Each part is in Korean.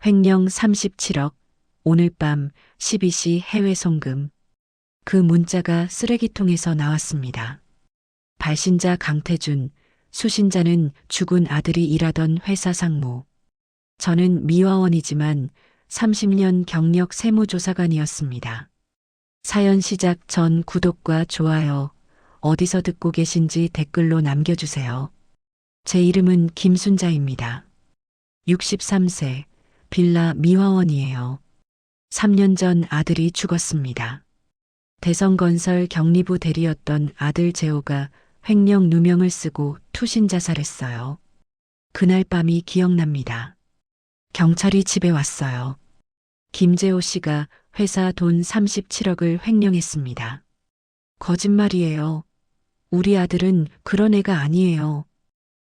횡령 37억, 오늘 밤 12시 해외 송금. 그 문자가 쓰레기통에서 나왔습니다. 발신자 강태준, 수신자는 죽은 아들이 일하던 회사 상무. 저는 미화원이지만 30년 경력 세무조사관이었습니다. 사연 시작 전 구독과 좋아요, 어디서 듣고 계신지 댓글로 남겨주세요. 제 이름은 김순자입니다. 63세, 빌라 미화원이에요. 3년 전 아들이 죽었습니다. 대성건설 경리부 대리였던 아들 재호가 횡령 누명을 쓰고 투신 자살했어요. 그날 밤이 기억납니다. 경찰이 집에 왔어요. 김재호 씨가 회사 돈 37억을 횡령했습니다. 거짓말이에요. 우리 아들은 그런 애가 아니에요.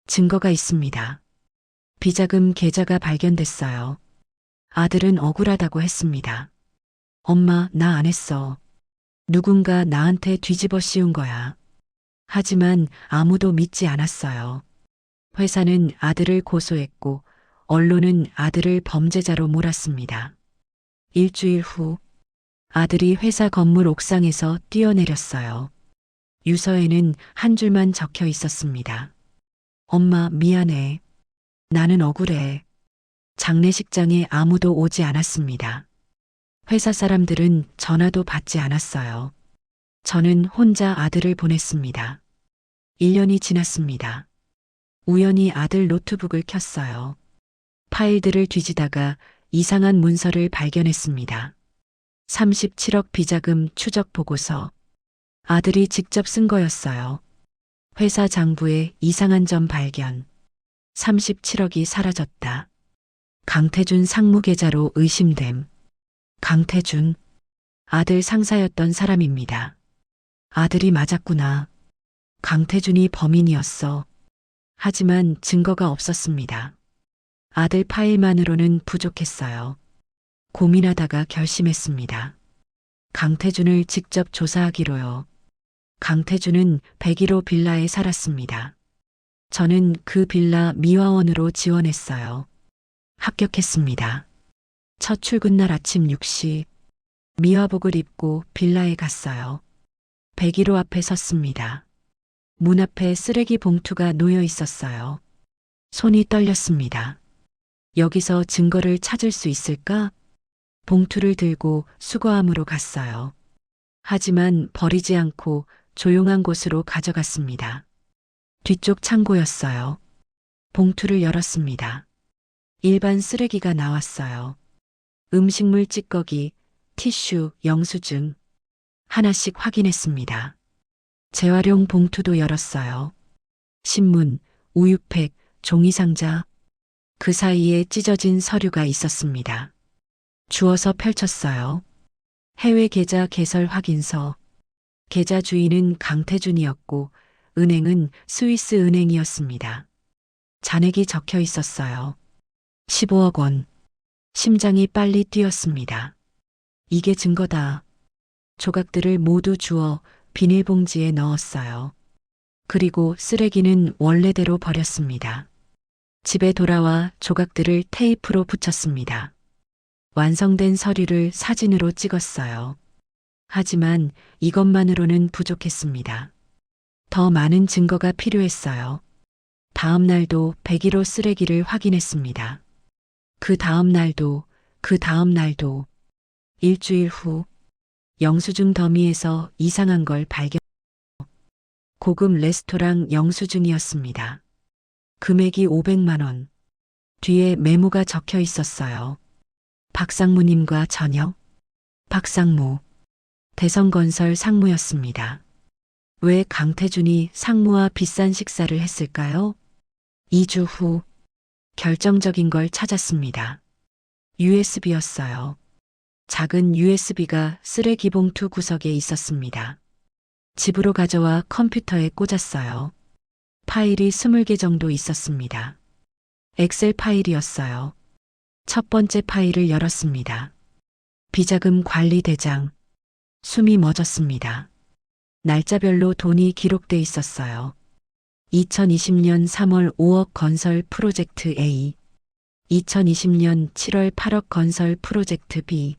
증거가 있습니다. 비자금 계좌가 발견됐어요. 아들은 억울하다고 했습니다. 엄마, 나 안 했어. 누군가 나한테 뒤집어 씌운 거야. 하지만 아무도 믿지 않았어요. 회사는 아들을 고소했고 언론은 아들을 범죄자로 몰았습니다. 일주일 후 아들이 회사 건물 옥상에서 뛰어내렸어요. 유서에는 한 줄만 적혀 있었습니다. 엄마, 미안해. 나는 억울해. 장례식장에 아무도 오지 않았습니다. 회사 사람들은 전화도 받지 않았어요. 저는 혼자 아들을 보냈습니다. 1년이 지났습니다. 우연히 아들 노트북을 켰어요. 파일들을 뒤지다가 이상한 문서를 발견했습니다. 37억 비자금 추적 보고서. 아들이 직접 쓴 거였어요. 회사 장부에 이상한 점 발견. 37억이 사라졌다. 강태준 상무 계좌로 의심됨. 강태준, 아들 상사였던 사람입니다. 아들이 맞았구나. 강태준이 범인이었어. 하지만 증거가 없었습니다. 아들 파일만으로는 부족했어요. 고민하다가 결심했습니다. 강태준을 직접 조사하기로요. 강태준은 101호 빌라에 살았습니다. 저는 그 빌라 미화원으로 지원했어요. 합격했습니다. 첫 출근 날 아침 6시 미화복을 입고 빌라에 갔어요. 101호 앞에 섰습니다. 문 앞에 쓰레기 봉투가 놓여 있었어요. 손이 떨렸습니다. 여기서 증거를 찾을 수 있을까? 봉투를 들고 수거함으로 갔어요. 하지만 버리지 않고 조용한 곳으로 가져갔습니다. 뒤쪽 창고였어요. 봉투를 열었습니다. 일반 쓰레기가 나왔어요. 음식물 찌꺼기, 티슈, 영수증. 하나씩 확인했습니다. 재활용 봉투도 열었어요. 신문, 우유팩, 종이상자. 그 사이에 찢어진 서류가 있었습니다. 주워서 펼쳤어요. 해외 계좌 개설 확인서. 계좌 주인은 강태준이었고 은행은 스위스 은행이었습니다. 잔액이 적혀 있었어요. 15억 원. 심장이 빨리 뛰었습니다. 이게 증거다. 조각들을 모두 주워 비닐봉지에 넣었어요. 그리고 쓰레기는 원래대로 버렸습니다. 집에 돌아와 조각들을 테이프로 붙였습니다. 완성된 서류를 사진으로 찍었어요. 하지만 이것만으로는 부족했습니다. 더 많은 증거가 필요했어요. 다음 날도 101호 쓰레기를 확인했습니다. 그 다음 날도, 그 다음 날도. 일주일 후 영수증 더미에서 이상한 걸 발견. 고급 레스토랑 영수증이었습니다. 금액이 500만 원. 뒤에 메모가 적혀 있었어요. 박상무님과 저녁. 박상무. 대성건설 상무였습니다. 왜 강태준이 상무와 비싼 식사를 했을까요? 2주 후 결정적인 걸 찾았습니다. USB였어요. 작은 USB가 쓰레기 봉투 구석에 있었습니다. 집으로 가져와 컴퓨터에 꽂았어요. 파일이 20개 정도 있었습니다. 엑셀 파일이었어요. 첫 번째 파일을 열었습니다. 비자금 관리 대장. 숨이 멎었습니다. 날짜별로 돈이 기록돼 있었어요. 2020년 3월 5억 건설 프로젝트 A. 2020년 7월 8억 건설 프로젝트 B,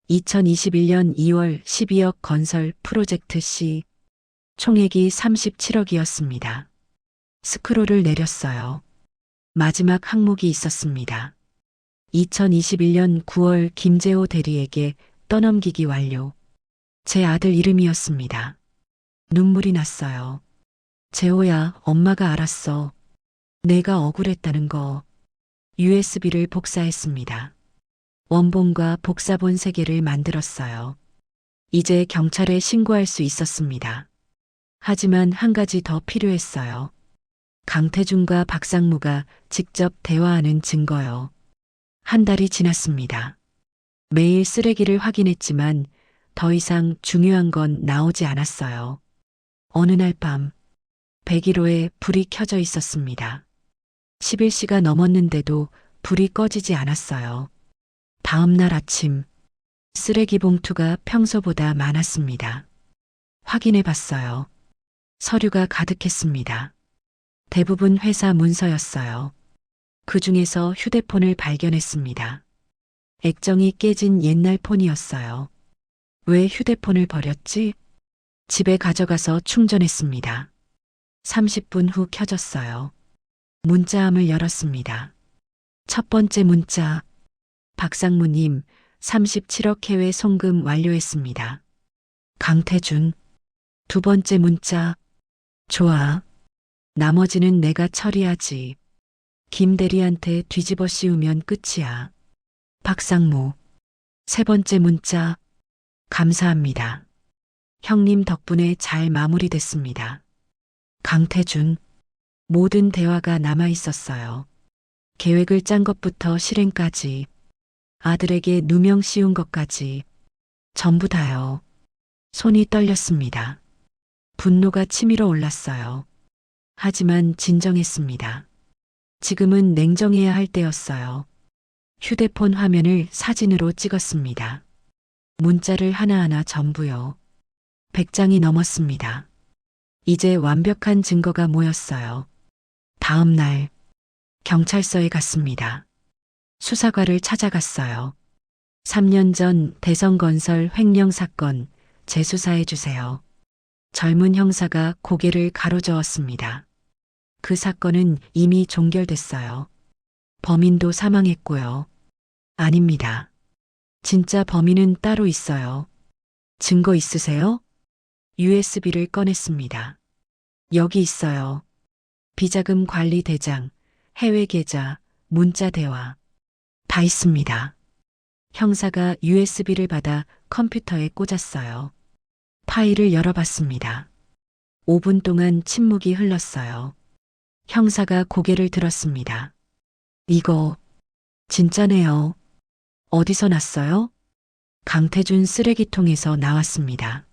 2021년 2월 12억 건설 프로젝트 C, 총액이 37억이었습니다. 스크롤을 내렸어요. 마지막 항목이 있었습니다. 2021년 9월 김재호 대리에게 떠넘기기 완료. 제 아들 이름이었습니다. 눈물이 났어요. 재호야, 엄마가 알았어. 내가 억울했다는 거. USB를 복사했습니다. 원본과 복사본 3개를 만들었어요. 이제 경찰에 신고할 수 있었습니다. 하지만 한 가지 더 필요했어요. 강태준과 박상무가 직접 대화하는 증거요. 한 달이 지났습니다. 매일 쓰레기를 확인했지만 더 이상 중요한 건 나오지 않았어요. 어느 날 밤 101호에 불이 켜져 있었습니다. 11시가 넘었는데도 불이 꺼지지 않았어요. 다음 날 아침 쓰레기 봉투가 평소보다 많았습니다. 확인해 봤어요. 서류가 가득했습니다. 대부분 회사 문서였어요. 그 중에서 휴대폰을 발견했습니다. 액정이 깨진 옛날 폰이었어요. 왜 휴대폰을 버렸지? 집에 가져가서 충전했습니다. 30분 후 켜졌어요. 문자함을 열었습니다. 첫 번째 문자. 박상무님, 37억 해외 송금 완료했습니다. 강태준. 두 번째 문자. 좋아. 나머지는 내가 처리하지. 김 대리한테 뒤집어 씌우면 끝이야. 박상무. 세 번째 문자. 감사합니다. 형님 덕분에 잘 마무리됐습니다. 강태준. 모든 대화가 남아 있었어요. 계획을 짠 것부터 실행까지. 아들에게 누명 씌운 것까지. 전부 다요. 손이 떨렸습니다. 분노가 치밀어 올랐어요. 하지만 진정했습니다. 지금은 냉정해야 할 때였어요. 휴대폰 화면을 사진으로 찍었습니다. 문자를 하나하나 전부요. 100장이 넘었습니다. 이제 완벽한 증거가 모였어요. 다음 날 경찰서에 갔습니다. 수사과를 찾아갔어요. 3년 전 대성건설 횡령 사건 재수사해 주세요. 젊은 형사가 고개를 가로저었습니다. 그 사건은 이미 종결됐어요. 범인도 사망했고요. 아닙니다. 진짜 범인은 따로 있어요. 증거 있으세요? USB를 꺼냈습니다. 여기 있어요. 비자금 관리 대장, 해외 계좌, 문자 대화. 다 있습니다. 형사가 USB를 받아 컴퓨터에 꽂았어요. 파일을 열어봤습니다. 5분 동안 침묵이 흘렀어요. 형사가 고개를 들었습니다. 이거 진짜네요. 어디서 났어요? 강태준 쓰레기통에서 나왔습니다.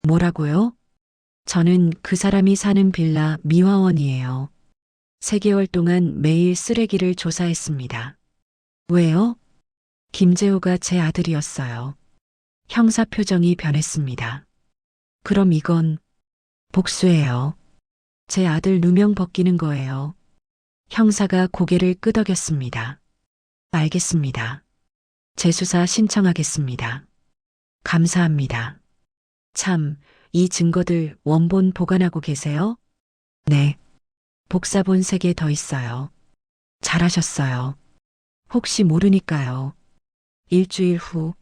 뭐라고요? 저는 그 사람이 사는 빌라 미화원이에요. 3개월 동안 매일 쓰레기를 조사했습니다. 왜요? 김재호가 제 아들이었어요. 형사 표정이 변했습니다. 그럼 이건 복수예요. 제 아들 누명 벗기는 거예요. 형사가 고개를 끄덕였습니다. 알겠습니다. 재수사 신청하겠습니다. 감사합니다. 참, 이 증거들 원본 보관하고 계세요? 네. 복사본 3개 더 있어요. 잘하셨어요. 혹시 모르니까요. 일주일 후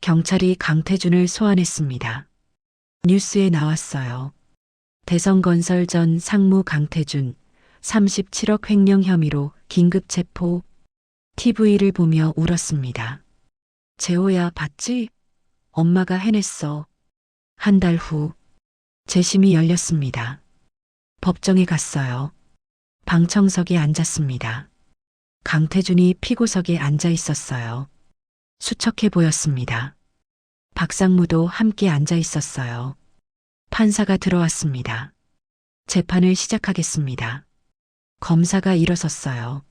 경찰이 강태준을 소환했습니다. 뉴스에 나왔어요. 대성건설 전 상무 강태준 37억 횡령 혐의로 긴급 체포. TV를 보며 울었습니다. 재호야, 봤지? 엄마가 해냈어. 한 달 후 재심이 열렸습니다. 법정에 갔어요. 방청석에 앉았습니다. 강태준이 피고석에 앉아 있었어요. 수척해 보였습니다. 박상무도 함께 앉아 있었어요. 판사가 들어왔습니다. 재판을 시작하겠습니다. 검사가 일어섰어요.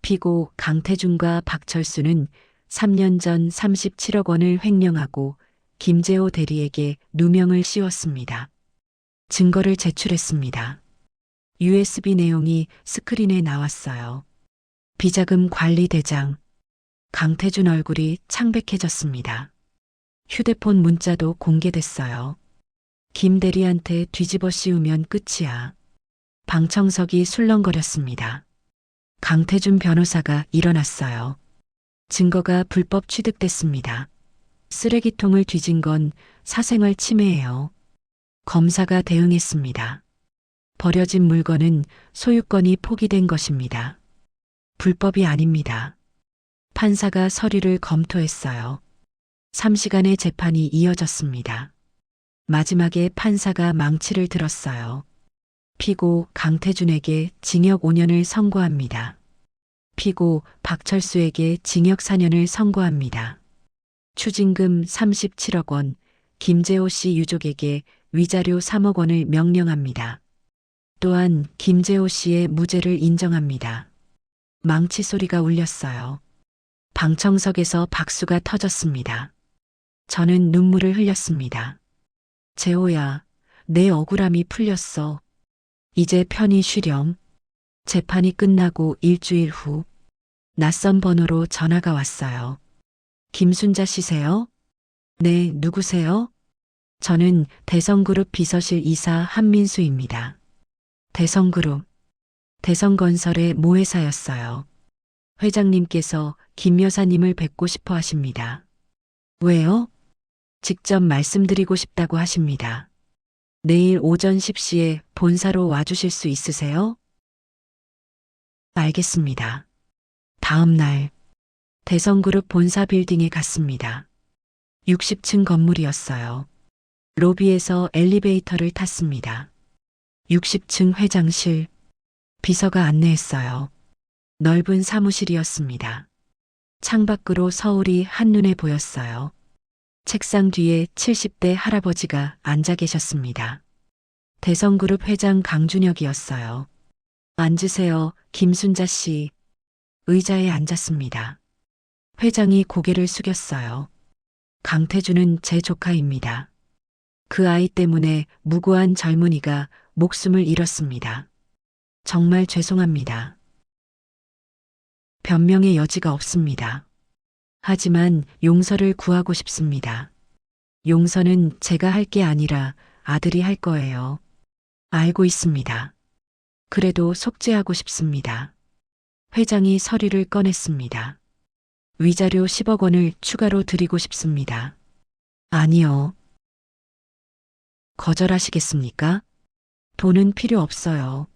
피고 강태준과 박철수는 3년 전 37억 원을 횡령하고 김재호 대리에게 누명을 씌웠습니다. 증거를 제출했습니다. USB 내용이 스크린에 나왔어요. 비자금 관리대장. 강태준 얼굴이 창백해졌습니다. 휴대폰 문자도 공개됐어요. 김 대리한테 뒤집어 씌우면 끝이야. 방청석이 술렁거렸습니다. 강태준 변호사가 일어났어요. 증거가 불법 취득됐습니다. 쓰레기통을 뒤진 건 사생활 침해예요. 검사가 대응했습니다. 버려진 물건은 소유권이 포기된 것입니다. 불법이 아닙니다. 판사가 서류를 검토했어요. 3시간의 재판이 이어졌습니다. 마지막에 판사가 망치를 들었어요. 피고 강태준에게 징역 5년을 선고합니다. 피고 박철수에게 징역 4년을 선고합니다. 추징금 37억 원, 김재호 씨 유족에게 위자료 3억 원을 명령합니다. 또한 김재호 씨의 무죄를 인정합니다. 망치 소리가 울렸어요. 방청석에서 박수가 터졌습니다. 저는 눈물을 흘렸습니다. 재호야, 내 억울함이 풀렸어. 이제 편히 쉬렴. 재판이 끝나고 일주일 후 낯선 번호로 전화가 왔어요. 김순자 씨세요? 네, 누구세요? 저는 대성그룹 비서실 이사 한민수입니다. 대성그룹, 대성건설의 모회사였어요. 회장님께서 김 여사님을 뵙고 싶어 하십니다. 왜요? 직접 말씀드리고 싶다고 하십니다. 내일 오전 10시에 본사로 와주실 수 있으세요? 알겠습니다. 다음 날 대성그룹 본사 빌딩에 갔습니다. 60층 건물이었어요. 로비에서 엘리베이터를 탔습니다. 60층 회장실, 비서가 안내했어요. 넓은 사무실이었습니다. 창밖으로 서울이 한눈에 보였어요. 책상 뒤에 70대 할아버지가 앉아 계셨습니다. 대성그룹 회장 강준혁이었어요. 앉으세요, 김순자 씨. 의자에 앉았습니다. 회장이 고개를 숙였어요. 강태준은 제 조카입니다. 그 아이 때문에 무고한 젊은이가 목숨을 잃었습니다. 정말 죄송합니다. 변명의 여지가 없습니다. 하지만 용서를 구하고 싶습니다. 용서는 제가 할 게 아니라 아들이 할 거예요. 알고 있습니다. 그래도 속죄하고 싶습니다. 회장이 서류를 꺼냈습니다. 위자료 10억 원을 추가로 드리고 싶습니다. 아니요. 거절하시겠습니까? 돈은 필요 없어요.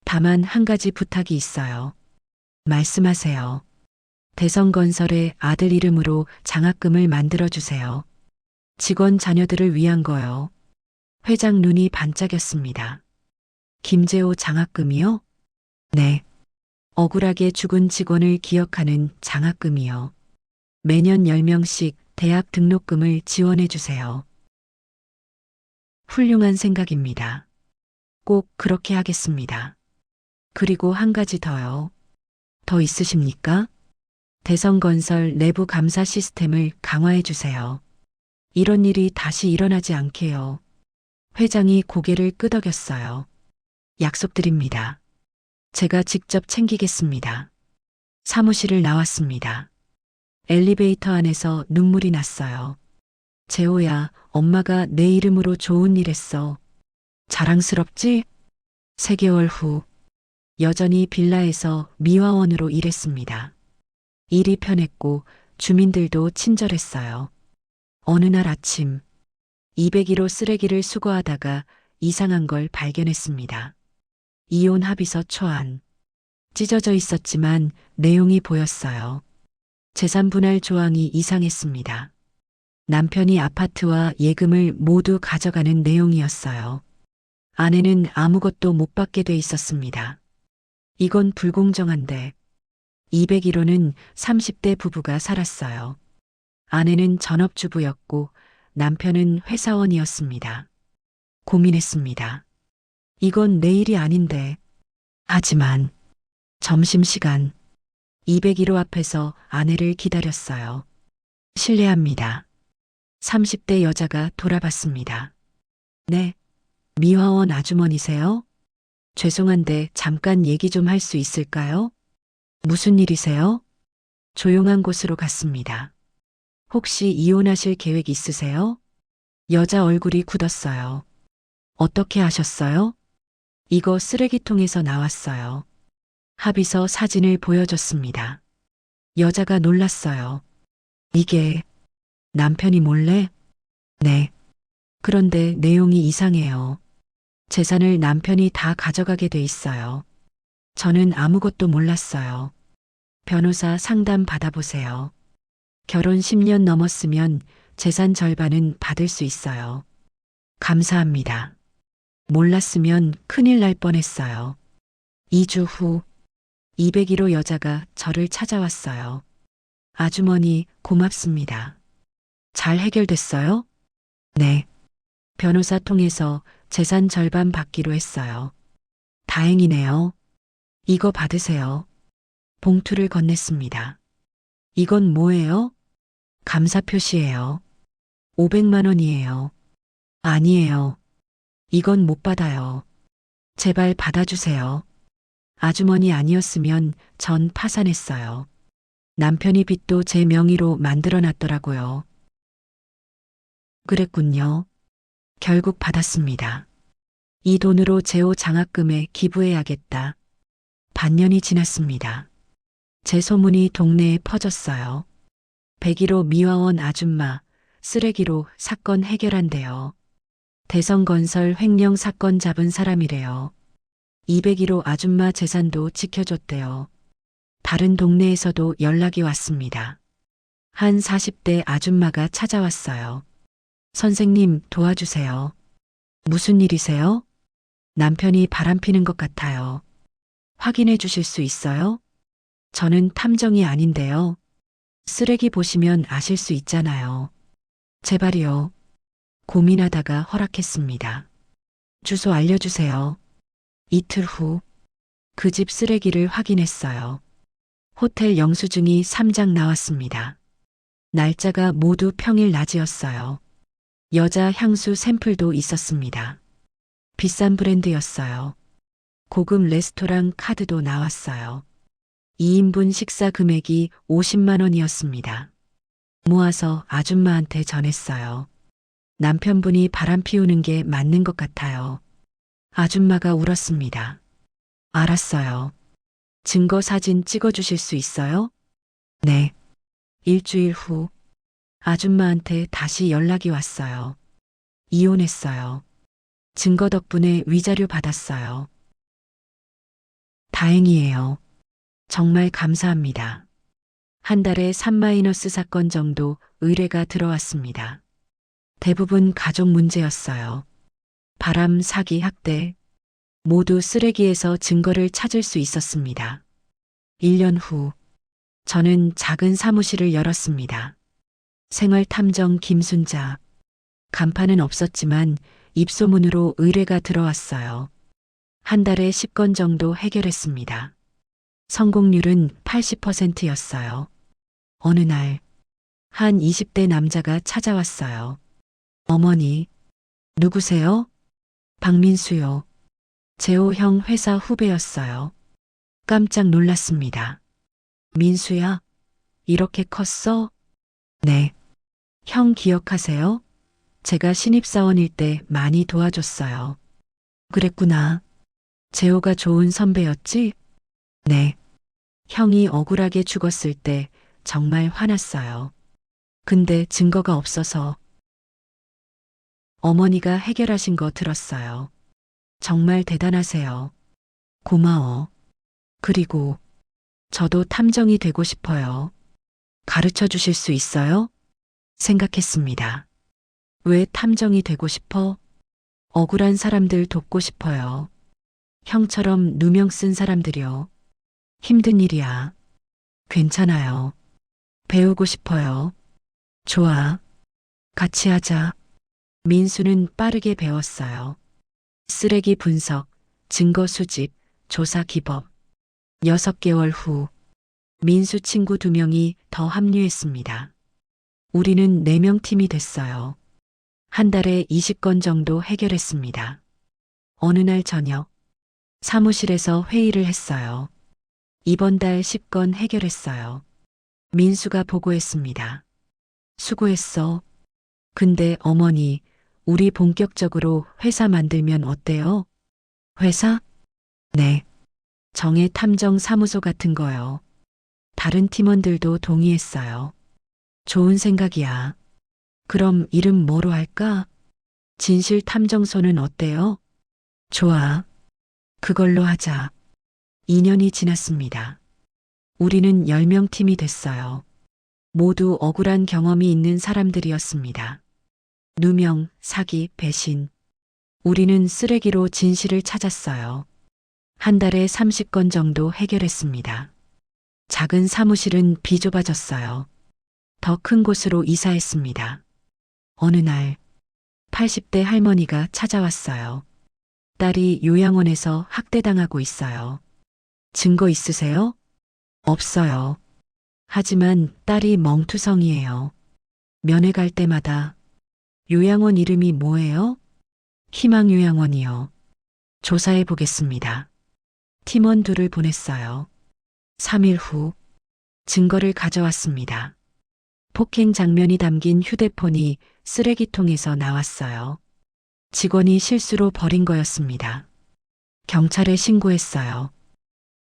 다만 한 가지 부탁이 있어요. 말씀하세요. 대성건설의 아들 이름으로 장학금을 만들어주세요. 직원 자녀들을 위한 거요. 회장 눈이 반짝였습니다. 김재호 장학금이요? 네. 억울하게 죽은 직원을 기억하는 장학금이요. 매년 10명씩 대학 등록금을 지원해 주세요. 훌륭한 생각입니다. 꼭 그렇게 하겠습니다. 그리고 한 가지 더요. 더 있으십니까? 대성건설 내부 감사 시스템을 강화해 주세요. 이런 일이 다시 일어나지 않게요. 회장이 고개를 끄덕였어요. 약속드립니다. 제가 직접 챙기겠습니다. 사무실을 나왔습니다. 엘리베이터 안에서 눈물이 났어요. 재호야, 엄마가 내 이름으로 좋은 일 했어. 자랑스럽지? 3개월 후, 여전히 빌라에서 미화원으로 일했습니다. 일이 편했고 주민들도 친절했어요. 어느 날 아침, 201호 쓰레기를 수거하다가 이상한 걸 발견했습니다. 이혼 합의서 초안. 찢어져 있었지만 내용이 보였어요. 재산 분할 조항이 이상했습니다. 남편이 아파트와 예금을 모두 가져가는 내용이었어요. 아내는 아무것도 못 받게 돼 있었습니다. 이건 불공정한데. 201호는 30대 부부가 살았어요. 아내는 전업주부였고 남편은 회사원이었습니다. 고민했습니다. 이건 내 일이 아닌데. 하지만 점심시간 201호 앞에서 아내를 기다렸어요. 실례합니다. 30대 여자가 돌아봤습니다. 네, 미화원 아주머니세요? 죄송한데 잠깐 얘기 좀 할 수 있을까요? 무슨 일이세요? 조용한 곳으로 갔습니다. 혹시 이혼하실 계획 있으세요? 여자 얼굴이 굳었어요. 어떻게 아셨어요? 이거 쓰레기통에서 나왔어요. 합의서 사진을 보여줬습니다. 여자가 놀랐어요. 이게 남편이 몰래? 네. 그런데 내용이 이상해요. 재산을 남편이 다 가져가게 돼 있어요. 저는 아무것도 몰랐어요. 변호사 상담 받아보세요. 결혼 10년 넘었으면 재산 절반은 받을 수 있어요. 감사합니다. 몰랐으면 큰일 날 뻔했어요. 2주 후 201호 여자가 저를 찾아왔어요. 아주머니 고맙습니다. 잘 해결됐어요? 네. 변호사 통해서 재산 절반 받기로 했어요. 다행이네요. 이거 받으세요. 봉투를 건넸습니다. 이건 뭐예요? 감사 표시예요. 500만 원이에요. 아니에요. 이건 못 받아요. 제발 받아주세요. 아주머니 아니었으면 전 파산했어요. 남편이 빚도 제 명의로 만들어 놨더라고요. 그랬군요. 결국 받았습니다. 이 돈으로 제호 장학금에 기부해야겠다. 반년이 지났습니다. 제 소문이 동네에 퍼졌어요. 101호 미화원 아줌마, 쓰레기로 사건 해결한대요. 대성건설 횡령 사건 잡은 사람이래요. 201호 아줌마 재산도 지켜줬대요. 다른 동네에서도 연락이 왔습니다. 한 40대 아줌마가 찾아왔어요. 선생님 도와주세요. 무슨 일이세요? 남편이 바람피는 것 같아요. 확인해 주실 수 있어요? 저는 탐정이 아닌데요. 쓰레기 보시면 아실 수 있잖아요. 제발이요. 고민하다가 허락했습니다. 주소 알려주세요. 이틀 후 그 집 쓰레기를 확인했어요. 호텔 영수증이 3장 나왔습니다. 날짜가 모두 평일 낮이었어요. 여자 향수 샘플도 있었습니다. 비싼 브랜드였어요. 고급 레스토랑 카드도 나왔어요. 2인분 식사 금액이 50만 원이었습니다. 모아서 아줌마한테 전했어요. 남편분이 바람 피우는 게 맞는 것 같아요. 아줌마가 울었습니다. 알았어요. 증거 사진 찍어주실 수 있어요? 네. 일주일 후 아줌마한테 다시 연락이 왔어요. 이혼했어요. 증거 덕분에 위자료 받았어요. 다행이에요. 정말 감사합니다. 한 달에 3- 사건 정도 의뢰가 들어왔습니다. 대부분 가족 문제였어요. 바람, 사기, 학대. 모두 쓰레기에서 증거를 찾을 수 있었습니다. 1년 후, 저는 작은 사무실을 열었습니다. 생활탐정 김순자. 간판은 없었지만 입소문으로 의뢰가 들어왔어요. 한 달에 10건 정도 해결했습니다. 성공률은 80%였어요. 어느 날, 한 20대 남자가 찾아왔어요. 어머니, 누구세요? 박민수요. 재호 형 회사 후배였어요. 깜짝 놀랐습니다. 민수야, 이렇게 컸어? 네. 형 기억하세요? 제가 신입사원일 때 많이 도와줬어요. 그랬구나. 재호가 좋은 선배였지? 네. 형이 억울하게 죽었을 때 정말 화났어요. 근데 증거가 없어서. 어머니가 해결하신 거 들었어요. 정말 대단하세요. 고마워. 그리고 저도 탐정이 되고 싶어요. 가르쳐 주실 수 있어요? 생각했습니다. 왜 탐정이 되고 싶어? 억울한 사람들 돕고 싶어요. 형처럼 누명 쓴 사람들이요. 힘든 일이야. 괜찮아요. 배우고 싶어요. 좋아. 같이 하자. 민수는 빠르게 배웠어요. 쓰레기 분석, 증거 수집, 조사 기법. 6개월 후, 민수 친구 2명이 더 합류했습니다. 우리는 4명 팀이 됐어요. 한 달에 20건 정도 해결했습니다. 어느 날 저녁, 사무실에서 회의를 했어요. 이번 달 10건 해결했어요. 민수가 보고했습니다. 수고했어. 근데 어머니, 우리 본격적으로 회사 만들면 어때요? 회사? 네. 정예 탐정 사무소 같은 거요. 다른 팀원들도 동의했어요. 좋은 생각이야. 그럼 이름 뭐로 할까? 진실 탐정소는 어때요? 좋아. 그걸로 하자. 2년이 지났습니다. 우리는 10명 팀이 됐어요. 모두 억울한 경험이 있는 사람들이었습니다. 누명, 사기, 배신. 우리는 쓰레기로 진실을 찾았어요. 한 달에 30건 정도 해결했습니다. 작은 사무실은 비좁아졌어요. 더 큰 곳으로 이사했습니다. 어느 날 80대 할머니가 찾아왔어요. 딸이 요양원에서 학대당하고 있어요. 증거 있으세요? 없어요. 하지만 딸이 멍투성이에요. 면회 갈 때마다 요양원 이름이 뭐예요? 희망요양원이요. 조사해 보겠습니다. 팀원 둘을 보냈어요. 3일 후 증거를 가져왔습니다. 폭행 장면이 담긴 휴대폰이 쓰레기통에서 나왔어요. 직원이 실수로 버린 거였습니다. 경찰에 신고했어요.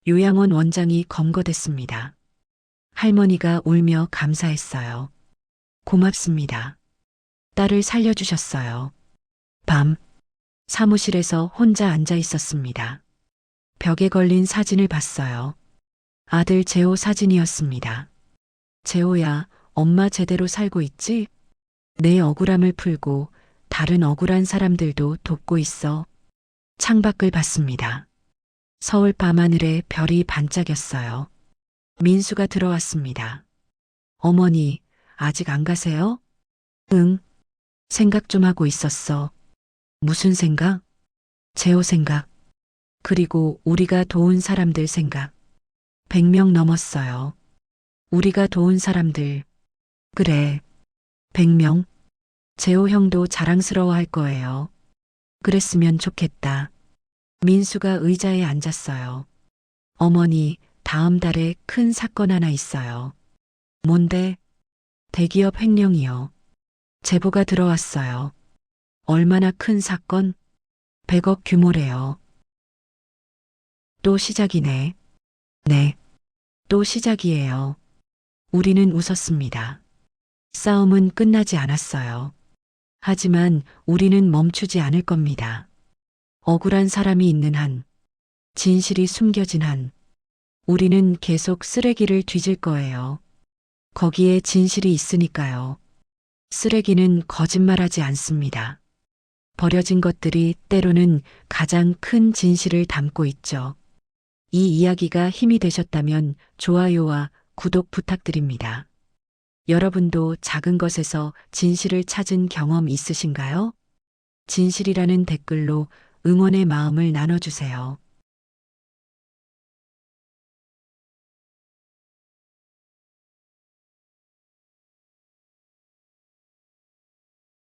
요양원 원장이 검거됐습니다. 할머니가 울며 감사했어요. 고맙습니다. 딸을 살려주셨어요. 밤, 사무실에서 혼자 앉아 있었습니다. 벽에 걸린 사진을 봤어요. 아들 재호 사진이었습니다. 재호야, 엄마 제대로 살고 있지? 내 억울함을 풀고 다른 억울한 사람들도 돕고 있어. 창밖을 봤습니다. 서울 밤하늘에 별이 반짝였어요. 민수가 들어왔습니다. 어머니, 아직 안 가세요? 응. 생각 좀 하고 있었어. 무슨 생각? 재호 생각. 그리고 우리가 도운 사람들 생각. 100명 넘었어요. 우리가 도운 사람들. 그래. 100명. 재호 형도 자랑스러워 할 거예요. 그랬으면 좋겠다. 민수가 의자에 앉았어요. 어머니, 다음 달에 큰 사건 하나 있어요. 뭔데? 대기업 횡령이요. 제보가 들어왔어요. 얼마나 큰 사건? 100억 규모래요. 또 시작이네. 네. 또 시작이에요. 우리는 웃었습니다. 싸움은 끝나지 않았어요. 하지만 우리는 멈추지 않을 겁니다. 억울한 사람이 있는 한, 진실이 숨겨진 한, 우리는 계속 쓰레기를 뒤질 거예요. 거기에 진실이 있으니까요. 쓰레기는 거짓말하지 않습니다. 버려진 것들이 때로는 가장 큰 진실을 담고 있죠. 이 이야기가 힘이 되셨다면 좋아요와 구독 부탁드립니다. 여러분도 작은 것에서 진실을 찾은 경험 있으신가요? 진실이라는 댓글로 응원의 마음을 나눠주세요.